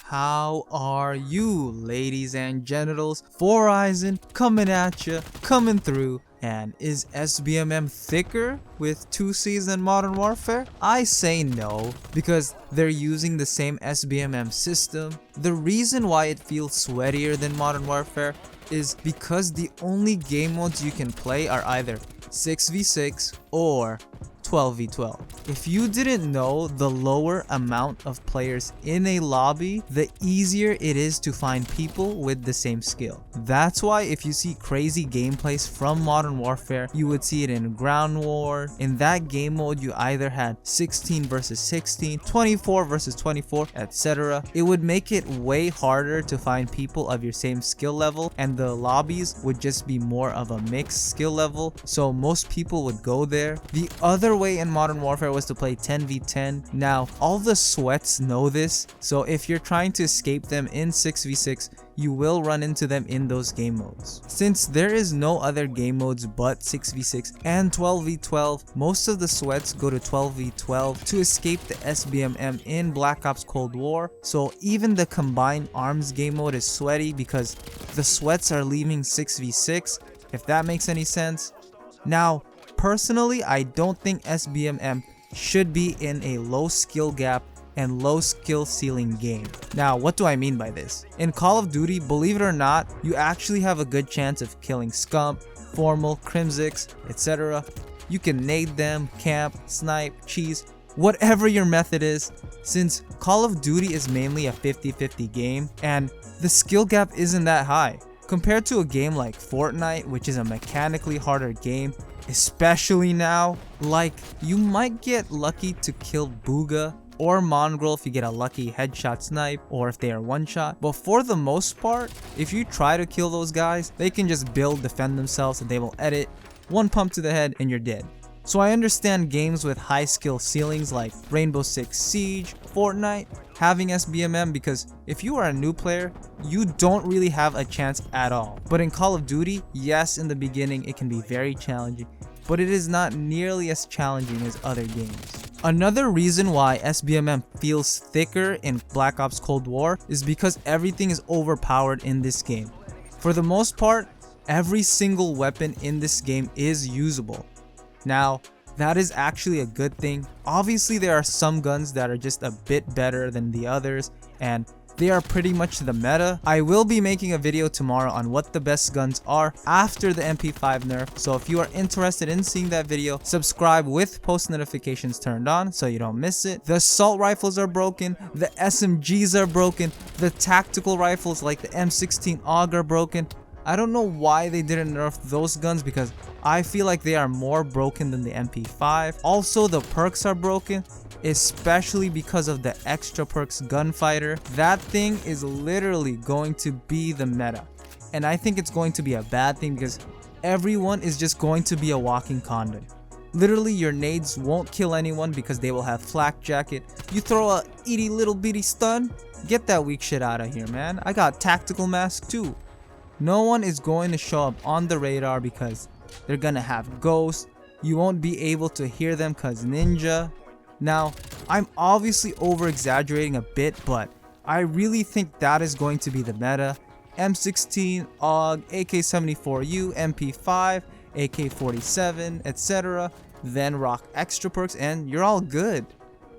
How are you, ladies and genitals? Horizon coming at ya, coming through. And is SBMM thicker with 2 Cs than Modern Warfare? I say no, because they're using the same SBMM system. The reason why it feels sweatier than Modern Warfare is because the only game modes you can play are either 6v6 or 12v12. If you didn't know, the lower amount of players in a lobby, the easier it is to find people with the same skill. That's why if you see crazy gameplays from Modern Warfare, you would see it in Ground War. In that game mode, you either had 16 versus 16, 24 versus 24, etc. It would make it way harder to find people of your same skill level, and the lobbies would just be more of a mixed skill level, so most people would go there. The other way in Modern Warfare was to play 10v10. Now, all the sweats know this, so if you're trying to escape them in 6v6, you will run into them in those game modes. Since there is no other game modes but 6v6 and 12v12, most of the sweats go to 12v12 to escape the SBMM in Black Ops Cold War. So even the combined arms game mode is sweaty because the sweats are leaving 6v6, if that makes any sense. Now, personally, I don't think SBMM should be in a low skill gap and low skill ceiling game. Now, what do I mean by this? In Call of Duty, believe it or not, you actually have a good chance of killing Scump, Formal, Crimsix, etc. You can nade them, camp, snipe, cheese, whatever your method is. Since Call of Duty is mainly a 50-50 game and the skill gap isn't that high. Compared to a game like Fortnite, which is a mechanically harder game, especially now, like you might get lucky to kill Booga or Mongrel if you get a lucky headshot snipe or if they are one shot, but for the most part, if you try to kill those guys, they can just build, defend themselves, and they will edit, one pump to the head and you're dead. So I understand games with high skill ceilings like Rainbow Six Siege, Fortnite, having SBMM, because if you are a new player, you don't really have a chance at all. But in Call of Duty, yes, in the beginning it can be very challenging, but it is not nearly as challenging as other games. Another reason why SBMM feels thicker in Black Ops Cold War is because everything is overpowered in this game. For the most part, every single weapon in this game is usable. Now, that is actually a good thing. Obviously, there are some guns that are just a bit better than the others, and they are pretty much the meta. I will be making a video tomorrow on what the best guns are after the MP5 nerf, so if you are interested in seeing that video, subscribe with post notifications turned on so you don't miss it. The assault rifles are broken, the SMGs are broken, the tactical rifles like the M16 AUG are broken. I don't know why they didn't nerf those guns because I feel like they are more broken than the MP5. Also, the perks are broken, especially because of the extra perks gunfighter. That thing is literally going to be the meta, and I think it's going to be a bad thing because everyone is just going to be a walking condom. Literally, your nades won't kill anyone because they will have flak jacket. You throw a itty little bitty stun, get that weak shit out of here, man. I got tactical mask too. No one is going to show up on the radar because they're gonna have ghosts. You won't be able to hear them cause ninja. Now, I'm obviously over exaggerating a bit, but I really think that is going to be the meta. M16, AUG, AK-74U, MP5, AK-47, etc. Then rock extra perks and you're all good.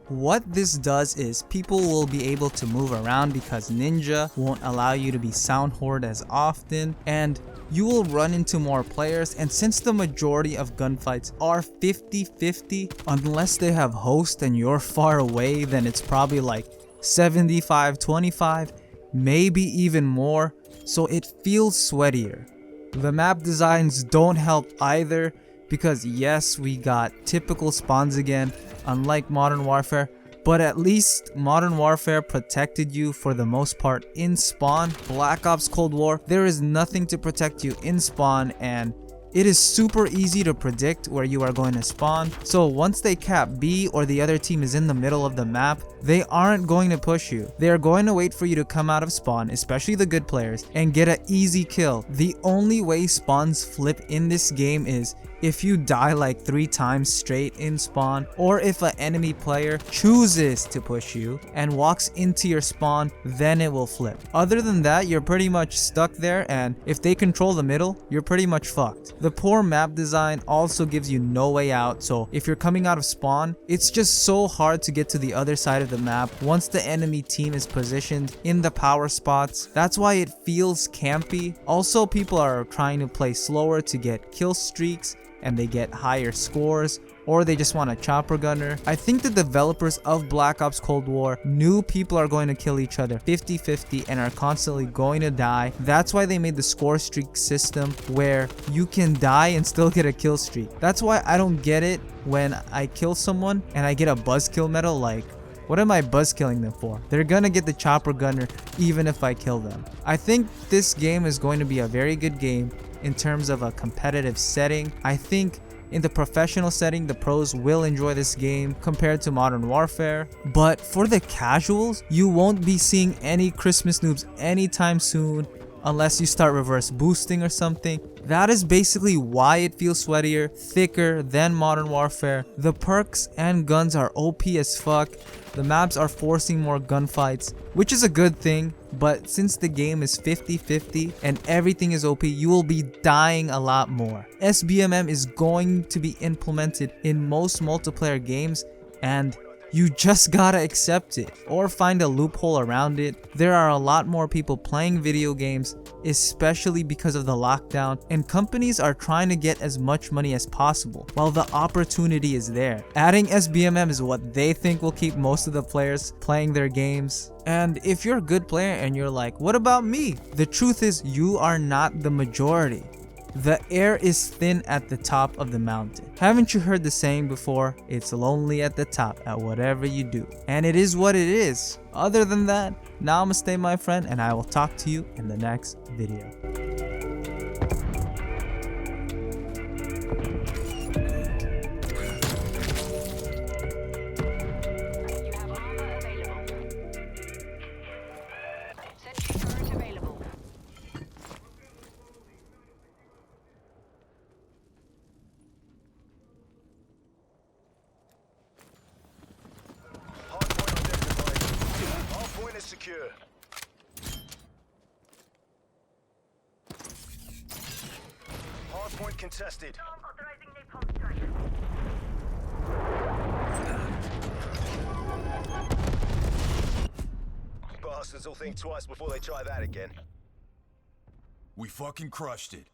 What this does is people will be able to move around because ninja won't allow you to be sound hoard as often, and you will run into more players. And since the majority of gunfights are 50-50, unless they have host and you're far away, then it's probably like 75-25, maybe even more, so it feels sweatier. The map designs don't help either because yes, we got typical spawns again, unlike Modern Warfare, but at least Modern Warfare protected you for the most part in spawn. Black Ops Cold War, there is nothing to protect you in spawn, and It is super easy to predict where you are going to spawn, so once they cap B or the other team is in the middle of the map, they aren't going to push you. They are going to wait for you to come out of spawn, especially the good players, and get an easy kill. The only way spawns flip in this game is if you die like 3 times straight in spawn, or if an enemy player chooses to push you and walks into your spawn, then it will flip. Other than that, you're pretty much stuck there, and if they control the middle, you're pretty much fucked. The poor map design also gives you no way out, so if you're coming out of spawn, it's just so hard to get to the other side of the map once the enemy team is positioned in the power spots. That's why it feels campy. Also, people are trying to play slower to get kill streaks and they get higher scores, or they just want a chopper gunner. I think the developers of Black Ops Cold War knew people are going to kill each other 50-50 and are constantly going to die. That's why they made the score streak system where you can die and still get a kill streak. That's why I don't get it when I kill someone and I get a buzzkill medal. Like, what am I buzzkilling them for? They're gonna get the chopper gunner even if I kill them. I think this game is going to be a very good game in terms of a competitive setting. I think in the professional setting, the pros will enjoy this game compared to Modern Warfare. But for the casuals, you won't be seeing any Christmas noobs anytime soon unless you start reverse boosting or something. That is basically why it feels sweatier, thicker than Modern Warfare. The perks and guns are OP as fuck. The maps are forcing more gunfights, which is a good thing, but since the game is 50-50 and everything is OP, you will be dying a lot more. SBMM is going to be implemented in most multiplayer games, and you just gotta accept it or find a loophole around it. There are a lot more people playing video games, especially because of the lockdown, and companies are trying to get as much money as possible while the opportunity is there. Adding SBMM is what they think will keep most of the players playing their games. And if you're a good player and you're like, what about me? The truth is, you are not the majority. The air is thin at the top of the mountain. Haven't you heard the saying before? It's lonely at the top at whatever you do. And it is what it is. Other than that, namaste my friend, and I will talk to you in the next video. Secure. Hardpoint contested. Bastards will think twice before they try that again. We fucking crushed it.